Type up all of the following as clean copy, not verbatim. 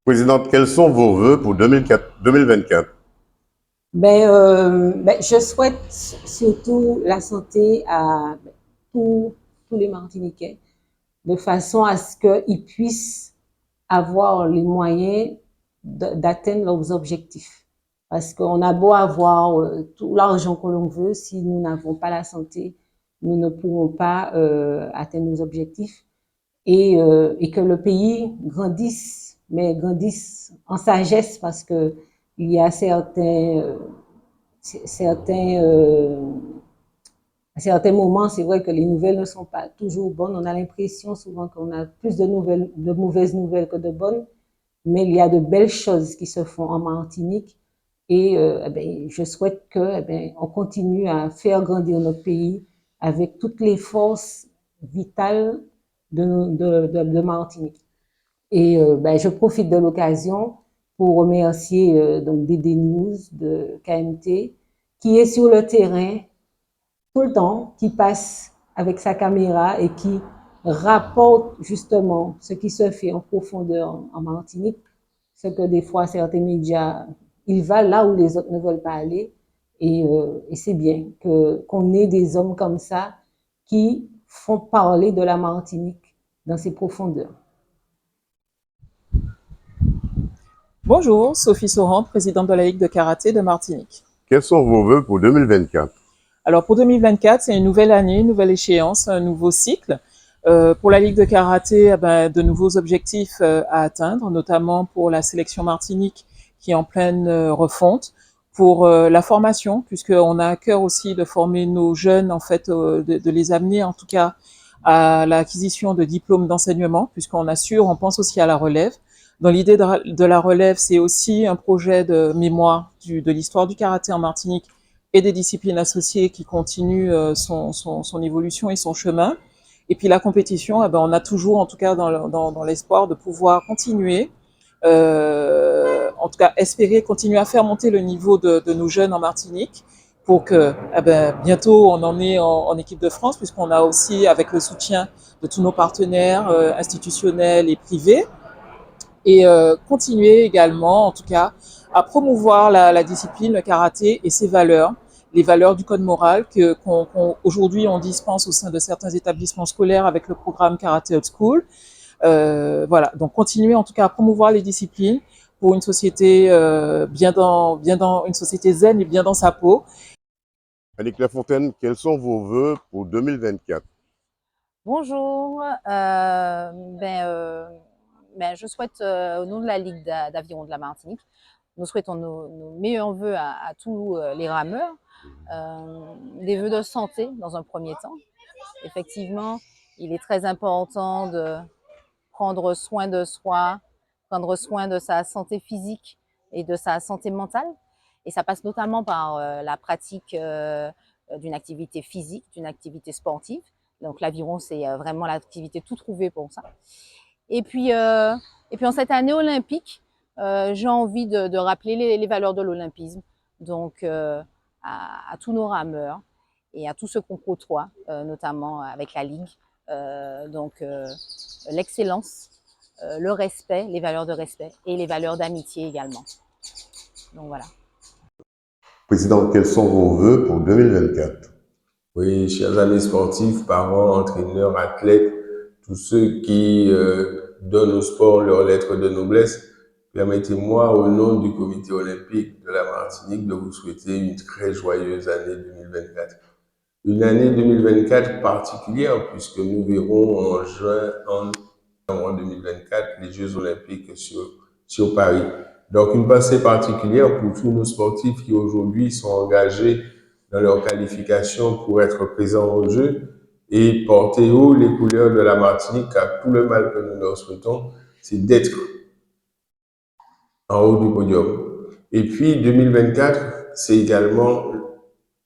Présidente, quels sont vos vœux pour 2024? Je souhaite surtout la santé à tous les Martiniquais, de façon à ce qu'ils puissent avoir les moyens d'atteindre leurs objectifs. Parce qu'on a beau avoir tout l'argent que l'on veut, si nous n'avons pas la santé, nous ne pourrons pas atteindre nos objectifs et que le pays grandisse, mais grandisse en sagesse parce que il y a certains, à certains moments, c'est vrai que les nouvelles ne sont pas toujours bonnes. On a l'impression souvent qu'on a plus de mauvaises nouvelles que de bonnes, mais il y a de belles choses qui se font en Martinique. Je souhaite que on continue à faire grandir notre pays avec toutes les forces vitales de Martinique. Je profite de l'occasion pour remercier donc DD News de KMT qui est sur le terrain tout le temps, qui passe avec sa caméra et qui rapporte justement ce qui se fait en profondeur en Martinique, ce que des fois certains médias, ils vont là où les autres ne veulent pas aller. Et c'est bien qu'on ait des hommes comme ça qui font parler de la Martinique dans ses profondeurs. Bonjour, Sophie Sorand, présidente de la Ligue de karaté de Martinique. Quels sont vos vœux pour 2024? Alors pour 2024, c'est une nouvelle année, une nouvelle échéance, un nouveau cycle. Pour la Ligue de karaté, de nouveaux objectifs à atteindre, notamment pour la sélection Martinique qui est en pleine refonte, pour la formation, puisqu'on a à cœur aussi de former nos jeunes, en fait, de les amener en tout cas à l'acquisition de diplômes d'enseignement, puisqu'on assure, on pense aussi à la relève. Dans l'idée de la relève, c'est aussi un projet de mémoire de l'histoire du karaté en Martinique et des disciplines associées qui continuent son évolution et son chemin. Et puis la compétition, on a toujours, en tout cas dans l'espoir de pouvoir continuer, en tout cas espérer continuer à faire monter le niveau de nos jeunes en Martinique pour que bientôt on en est en équipe de France, puisqu'on a aussi, avec le soutien de tous nos partenaires institutionnels et privés, et continuer également, en tout cas, à promouvoir la discipline, le karaté et ses valeurs, les valeurs du code moral qu'aujourd'hui on dispense au sein de certains établissements scolaires avec le programme Karate Old School. Voilà, donc continuer en tout cas à promouvoir les disciplines pour une société bien dans une société zen et bien dans sa peau. Annick Lafontaine, quels sont vos vœux pour 2024? Bonjour, je souhaite au nom de la Ligue d'aviron de la Martinique, nous souhaitons nos meilleurs vœux à tous les rameurs, des vœux de santé dans un premier temps. Effectivement, il est très important de prendre soin de soi, prendre soin de sa santé physique et de sa santé mentale. Et ça passe notamment par la pratique d'une activité physique, d'une activité sportive. Donc l'aviron, c'est vraiment l'activité tout trouvée pour ça. Et puis, en cette année olympique, j'ai envie de rappeler les valeurs de l'olympisme. Donc à tous nos rameurs et à tous ceux qu'on côtoie, notamment avec la Ligue. L'excellence, le respect, les valeurs de respect et les valeurs d'amitié également. Donc voilà. Présidente, quels sont vos vœux pour 2024? Oui, chers amis sportifs, parents, entraîneurs, athlètes, tous ceux qui donnent au sport leur lettre de noblesse, permettez-moi, au nom du Comité olympique de la Martinique, de vous souhaiter une très joyeuse année 2024. Une année 2024 particulière, puisque nous verrons en juin, en 2024, les Jeux olympiques sur Paris. Donc, une pensée particulière pour tous nos sportifs qui aujourd'hui sont engagés dans leur qualification pour être présents aux Jeux et porter haut les couleurs de la Martinique, car tout le mal que nous leur souhaitons, c'est d'être en haut du podium. Et puis, 2024, c'est également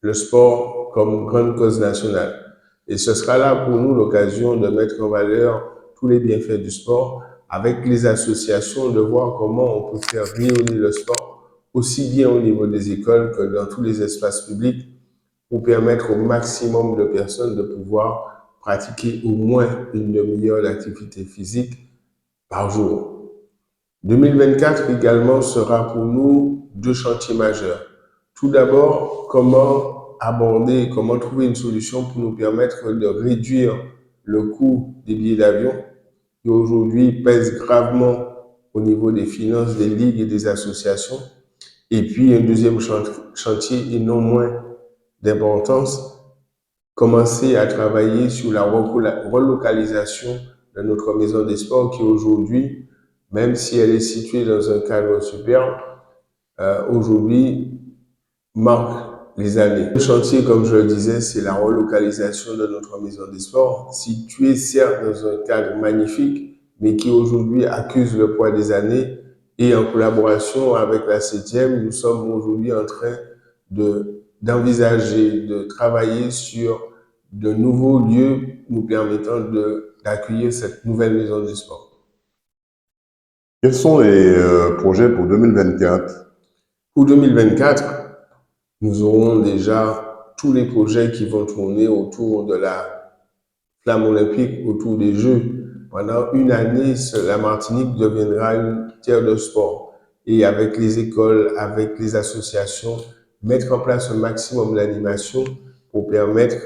le sport comme grande cause nationale. Et ce sera là pour nous l'occasion de mettre en valeur tous les bienfaits du sport avec les associations, de voir comment on peut faire rayonner le sport aussi bien au niveau des écoles que dans tous les espaces publics pour permettre au maximum de personnes de pouvoir pratiquer au moins une demi-heure d'activité physique par jour. 2024 également sera pour nous 2 chantiers majeurs. Tout d'abord, comment aborder, comment trouver une solution pour nous permettre de réduire le coût des billets d'avion qui aujourd'hui pèse gravement au niveau des finances des ligues et des associations. Et puis un deuxième chantier et non moins d'importance, commencer à travailler sur la relocalisation de notre maison des sports qui aujourd'hui, même si elle est située dans un cadre superbe, aujourd'hui marque les années. Le chantier, comme je le disais, c'est la relocalisation de notre maison des sports, située certes dans un cadre magnifique, mais qui aujourd'hui accuse le poids des années. Et en collaboration avec la 7e, nous sommes aujourd'hui en train d'envisager, de travailler sur de nouveaux lieux nous permettant d'accueillir cette nouvelle maison du sport. Quels sont les projets pour 2024? Pour 2024, nous aurons déjà tous les projets qui vont tourner autour de la flamme olympique, autour des Jeux. Pendant une année, la Martinique deviendra une terre de sport. Et avec les écoles, avec les associations, mettre en place un maximum d'animation pour permettre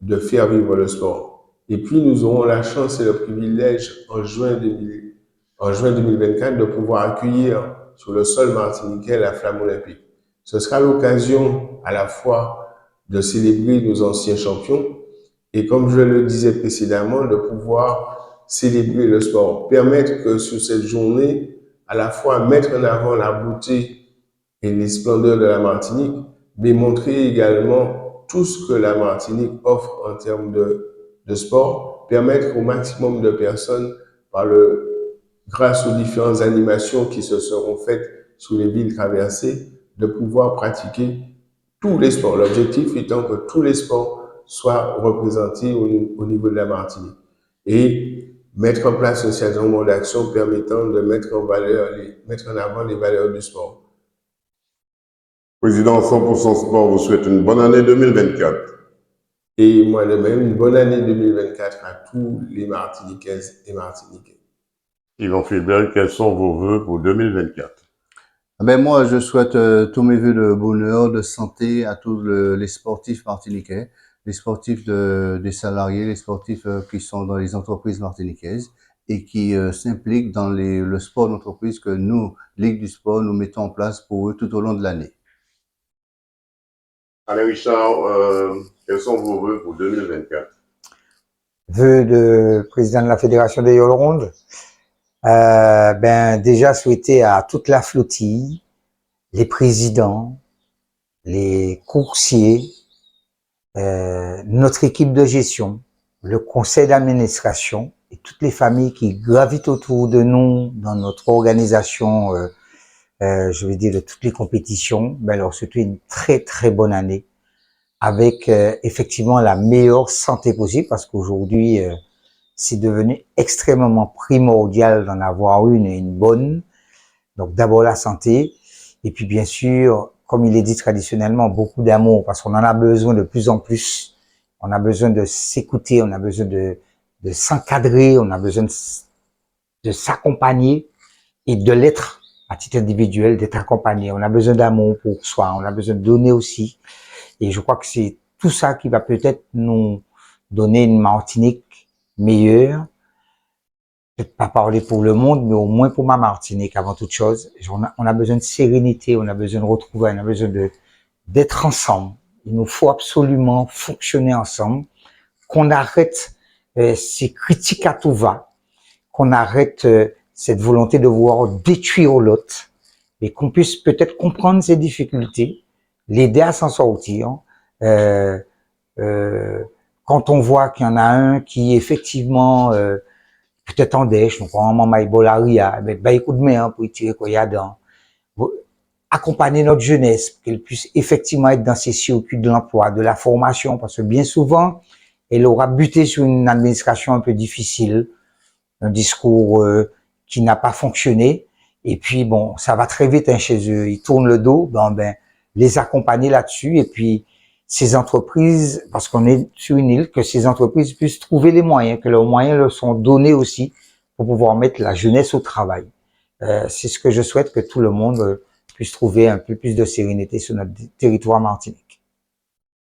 de faire vivre le sport. Et puis, nous aurons la chance et le privilège en juin 2024 de pouvoir accueillir sur le sol martiniquais la flamme olympique. Ce sera l'occasion à la fois de célébrer nos anciens champions et, comme je le disais précédemment, de pouvoir célébrer le sport. Permettre que sur cette journée, à la fois mettre en avant la beauté et les splendeurs de la Martinique, mais montrer également tout ce que la Martinique offre en termes de sport, permettre au maximum de personnes, grâce aux différentes animations qui se seront faites sur les villes traversées, de pouvoir pratiquer tous les sports. L'objectif étant que tous les sports soient représentés au niveau de la Martinique. Et mettre en place un certain nombre d'actions permettant de mettre en avant les valeurs du sport. Président 100% Sport vous souhaite une bonne année 2024. Et moi de même, une bonne année 2024 à tous les Martiniquaises et Martiniquais. Yvan Philbert, quels sont vos vœux pour 2024? Ben moi, je souhaite tous mes vœux de bonheur, de santé à tous les sportifs martiniquais, les sportifs des salariés, les sportifs qui sont dans les entreprises martiniquaises et qui s'impliquent dans le sport d'entreprise que nous, Ligue du Sport, nous mettons en place pour eux tout au long de l'année. Alain Richard, quels sont vos vœux pour 2024? Vœux de président de la Fédération des Yole Rondes. Déjà souhaiter à toute la flottille, les présidents, les coursiers, notre équipe de gestion, le conseil d'administration et toutes les familles qui gravitent autour de nous dans notre organisation, je veux dire de toutes les compétitions, leur souhaiter une très très bonne année avec effectivement la meilleure santé possible parce qu'aujourd'hui c'est devenu extrêmement primordial d'en avoir une bonne. Donc d'abord la santé, et puis bien sûr, comme il est dit traditionnellement, beaucoup d'amour, parce qu'on en a besoin de plus en plus. On a besoin de s'écouter, on a besoin de s'encadrer, on a besoin de s'accompagner et de l'être à titre individuel, d'être accompagné. On a besoin d'amour pour soi, on a besoin de donner aussi. Et je crois que c'est tout ça qui va peut-être nous donner une Martinique meilleure, peut-être pas parler pour le monde, mais au moins pour ma Martinique avant toute chose. On a besoin de sérénité, on a besoin de retrouver, on a besoin d'être ensemble. Il nous faut absolument fonctionner ensemble, qu'on arrête ces critiques à tout va, qu'on arrête cette volonté de vouloir détruire l'autre, et qu'on puisse peut-être comprendre ses difficultés, l'aider à s'en sortir. Quand on voit qu'il y en a un qui effectivement peut-être en dèche, donc en maman Bolaria, écoute main pour y tirer quoi il y a dedans. Accompagner notre jeunesse pour qu'elle puisse effectivement être dans ces circuits de l'emploi, de la formation, parce que bien souvent, elle aura buté sur une administration un peu difficile, un discours qui n'a pas fonctionné, et puis bon, ça va très vite chez eux, ils tournent le dos, les accompagner là-dessus, et puis ces entreprises, parce qu'on est sur une île, que ces entreprises puissent trouver les moyens, que leurs moyens leur sont donnés aussi pour pouvoir mettre la jeunesse au travail. C'est ce que je souhaite, que tout le monde puisse trouver un peu plus de sérénité sur notre territoire martinique.